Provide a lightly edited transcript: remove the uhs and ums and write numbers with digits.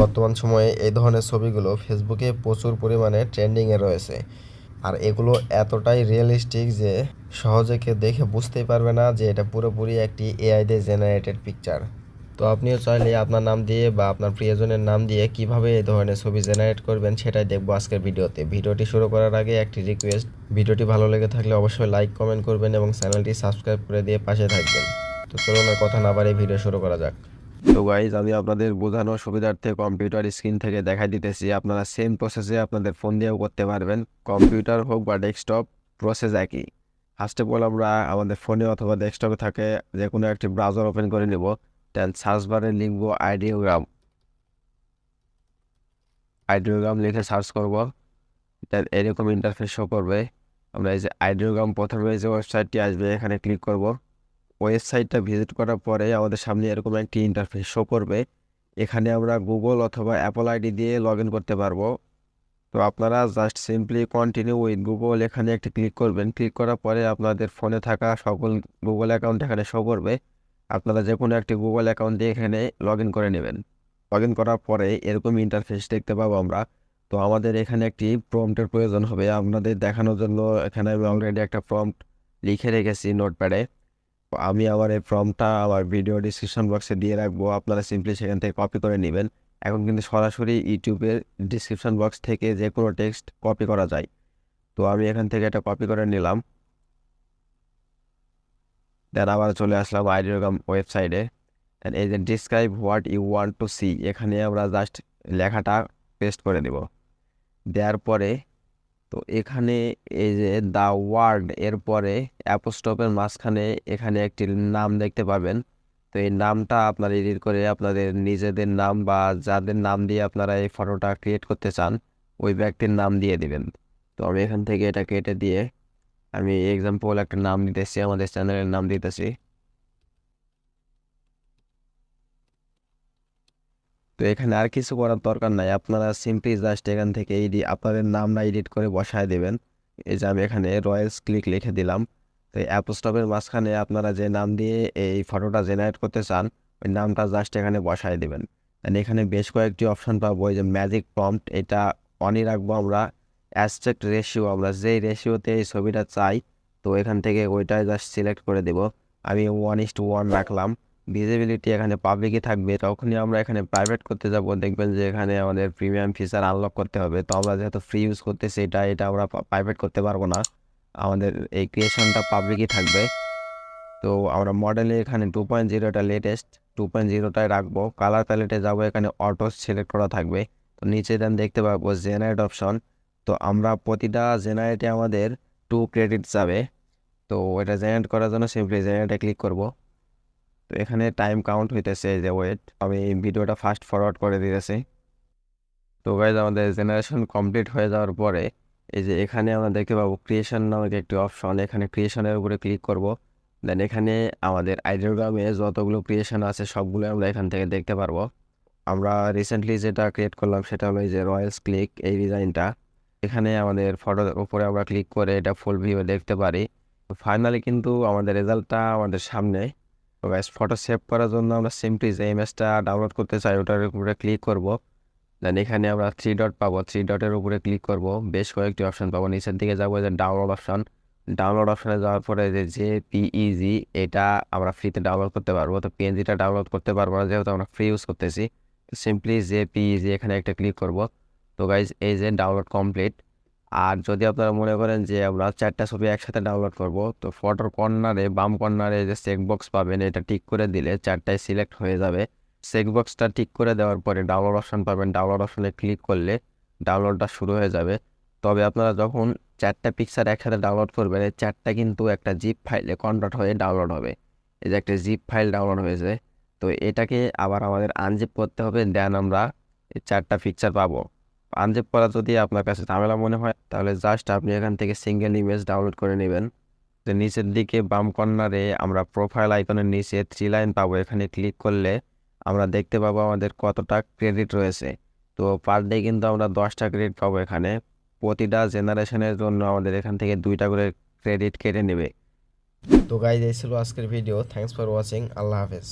বর্তমান সময়ে এই ধরনের ছবিগুলো ফেসবুকে প্রচুর পরিমাণে ট্রেন্ডিংয়ে রয়েছে। আর এগুলো এতটাই রিয়েলিস্টিক যে সহজে কেউ দেখে বুঝতেই পারবে না যে এটা পুরোপুরি একটি এআই দিয়ে জেনারেটেড পিকচার। তো আপনিও চাইলে আপনার নাম দিয়ে বা আপনার প্রিয়জনের নাম দিয়ে কিভাবে এই ধরনের ছবি জেনারেট করবেন সেটাই দেখবো আজকের ভিডিওতে। ভিডিওটি শুরু করার আগে একটি রিকোয়েস্ট, ভিডিওটি ভালো লেগে থাকলে অবশ্যই লাইক কমেন্ট করবেন এবং চ্যানেলটি সাবস্ক্রাইব করে দিয়ে পাশে থাকবেন। তো চলুন আর কথা না বাড়িয়ে ভিডিও শুরু করা যাক। তো গাইজ, আমি আপনাদের বোঝানোর সুবিধার্থে কম্পিউটার স্ক্রিন থেকে দেখাই দিতেছি। আপনারা সেম প্রসেসে আপনাদের ফোন দিয়েও করতে পারবেন, কম্পিউটার হোক বা ডেস্কটপ, প্রসেস একই। ফার্স্ট অফ অল আমরা আমাদের ফোনে অথবা ডেস্কটপে থাকে যে কোনো একটি ব্রাউজার ওপেন করে নিব। দেন সার্চ বারে লিখবো আইডিওগ্রাম লিখে সার্চ করব। দেন এরকম ইন্টারফেস শো করবে। আমরা এই যে আইডিওগ্রাম প্রথমে যে ওয়েবসাইটটি আসবে এখানে ক্লিক করব। ওয়েবসাইটটা ভিজিট করার পরে আমাদের সামনে এরকম একটি ইন্টারফেস শো করবে। এখানে আমরা গুগল অথবা অ্যাপল আইডি দিয়ে লগ ইন করতে পারবো। তো আপনারা just simply continue with Google এখানে একটি ক্লিক করবেন। ক্লিক করার পরে আপনাদের ফোনে থাকা সকল গুগল অ্যাকাউন্ট এখানে শো করবে। আপনারা যে কোনো একটি গুগল অ্যাকাউন্ট দিয়ে এখানে লগ ইন করে নেবেন। লগ ইন করার পরে এরকম ইন্টারফেস দেখতে পাবো আমরা। তো আমাদের এখানে একটি প্রম্পটের প্রয়োজন হবে আপনাদের দেখানোর জন্য। এখানে আমি অলরেডি একটা প্রম্পট লিখে রেখেছি নোটপ্যাডে। আমি আমার এই ফর্মটা আমার ভিডিও ডিসক্রিপশন বক্সে দিয়ে রাখবো, আপনারা সিম্পলি সেখান থেকে কপি করে নেবেন। এখন কিন্তু সরাসরি ইউটিউবের ডিসক্রিপশন বক্স থেকে যে কোনো টেক্সট কপি করা যায়। তো আমি এখান থেকে এটা কপি করে নিলাম। দেন আবার চলে আসলাম আইডিওগ্রাম ওয়েবসাইটে। দেন এই যে describe what you want to see, এখানে আমরা জাস্ট লেখাটা পেস্ট করে দেব। দেওয়ার পরে তো এখানে এই যে দ্য ওয়ার্ড এরপরে অ্যাপোস্ট্রফের মাঝখানে এখানে একটি নাম দেখতে পাবেন। তো এই নামটা আপনারা এডিট করে আপনাদের নিজেদের নাম বা যাদের নাম দিয়ে আপনারা এই ফটোটা ক্রিয়েট করতে চান ওই ব্যক্তির নাম দিয়ে দিবেন। তো আমি এখান থেকে এটা কেটে দিয়ে আমি এক্সাম্পল একটা নাম দিতেছি, আমাদের চ্যানেলের নাম দিতেছি। তো এখানে আর কিছু করার দরকার নাই, আপনারা সিম্পলি জাস্ট এখান থেকে আপনাদের নামটা এডিট করে বসায় দেবেন। এই যে আমি এখানে রয়্যালস ক্লিক লিখে দিলাম। তো এই অ্যাপোস্ট্রফের মাঝখানে আপনারা যে নাম দিয়ে এই ফটোটা জেনারেট করতে চান ওই নামটা জাস্ট এখানে বসায় দেবেন। দেন এখানে বেশ কয়েকটি অপশন পাবো। এই যে ম্যাজিক প্রম্পট, এটা অনই রাখবো আমরা। অ্যাসপেক্ট রেশিও, আমরা যেই রেশিওতে এই ছবিটা চাই তো এখান থেকে ওইটাই জাস্ট সিলেক্ট করে দেব। আমি 1:1 রাখলাম। ভিজিবিলিটি এখানে পাবলিকই থাকবে। তখনই আমরা এখানে প্রাইভেট করতে যাব, দেখবেন যে এখানে আমাদের প্রিমিয়াম ফিচার আনলক করতে হবে। তো আমরা যেহেতু ফ্রি ইউজ করতেছি এটা আমরা প্রাইভেট করতে পারবো না, আমাদের এই ক্রিয়েশনটা পাবলিকই থাকবে। তো আমরা মডেলে এখানে 2.0টা লেটেস্ট 2.0টায় রাখবো। কালার প্যালেটে যাব, এখানে অটো সিলেক্ট করা থাকবে। তো নিচে দেন দেখতে পাবো জেনারেট অপশন। তো আমরা প্রতিটা জেনারেটে আমাদের 2 ক্রেডিট যাবে। তো এটা জেনারেট করার জন্য সিম্পলি জেনারেটে ক্লিক করব। তো এখানে টাইম কাউন্ট হইতেছে, যে ওয়েট, আমি ভিডিওটা ফাস্ট ফরওয়ার্ড করে দিতেছি। তো গাইজ, আমাদের জেনারেশন কমপ্লিট হয়ে যাওয়ার পরে এই যে এখানে আমরা দেখতে পাবো ক্রিয়েশন নামক একটি অপশন, এখানে ক্রিয়েশনের উপরে ক্লিক করব। দেন এখানে আমাদের আইডিওগ্রামে যতগুলো ক্রিয়েশন আছে সবগুলো আমরা এখান থেকে দেখতে পারবো। আমরা রিসেন্টলি যেটা ক্রিয়েট করলাম সেটা হলো এই যে রয়্যালস ক্লিক, এই ডিজাইনটা। এখানে আমাদের ফটোর উপরে আমরা ক্লিক করে এটা ফুল ভিউ দেখতে পারি। তো ফাইনালি কিন্তু আমাদের রেজাল্টটা আমাদের সামনে। তো গাইস, ফটো সেভ করার জন্য আমরা সিম্পলি যে ইমেজটা ডাউনলোড করতে চাই ওটার উপরে ক্লিক করব। দেন এখানে আমরা 3 ডট পাবো, 3 ডটের উপরে ক্লিক করব। বেশ কয়েকটি অপশন পাবো, নিচের দিকে যাবো যে ডাউনলোড অপশন। ডাউনলোড অপশনে যাওয়ার পরে যে জেপিইজি, এটা আমরা ফ্রিতে ডাউনলোড করতে পারবো। তো পিএনজিটা ডাউনলোড করতে পারবো না যেহেতু আমরা ফ্রি ইউজ করতেছি। সিম্পলি জেপিইজি এখানে একটা ক্লিক করব। তো গাইজ, এই যে ডাউনলোড কমপ্লিট। আর যদি আপনারা মনে করেন যে আমরা 4টা ছবি একসাথে ডাউনলোড করব, তো ফটোর কর্নারে বাম কর্নারে যে চেকবক্স পাবেন এটা টিক করে দিলে 4টায় সিলেক্ট হয়ে যাবে। চেকবক্সটা টিক করে দেওয়ার পরে ডাউনলোড অপশন পাবেন, ডাউনলোড অপশনে ক্লিক করলে ডাউনলোডটা শুরু হয়ে যাবে। তবে আপনারা যখন 4টা পিকচার একসাথে ডাউনলোড করবেন এই 4টা কিন্তু একটা জিপ ফাইলে কনভার্ট হয়ে ডাউনলোড হবে। এই যে একটা জিপ ফাইল ডাউনলোড হয়েছে, তো এটাকে আবার আমাদের আনজিপ করতে হবে। দেন আমরা এই 4টা পিকচার পাবো। আনজিপ করা যদি আপনার কাছে ঝামেলা মনে হয় তাহলে জাস্ট আপনি এখান থেকে সিঙ্গেল ইমেজ ডাউনলোড করে নেবেন। তো নিচের দিকে বাম কর্নারে আমরা প্রোফাইল আইকনের নিচে 3 লাইন পাবো, এখানে ক্লিক করলে আমরা দেখতে পাবো আমাদের কতটা ক্রেডিট রয়েছে। তো পার ডে কিন্তু আমরা 10টা ক্রেডিট পাবো। এখানে প্রতিটা জেনারেশনের জন্য আমাদের এখান থেকে 2টা করে ক্রেডিট কেটে নেবে। তো গাইজ, এই ছিল আজকের ভিডিও। Thanks for watching. আল্লাহ হাফেজ।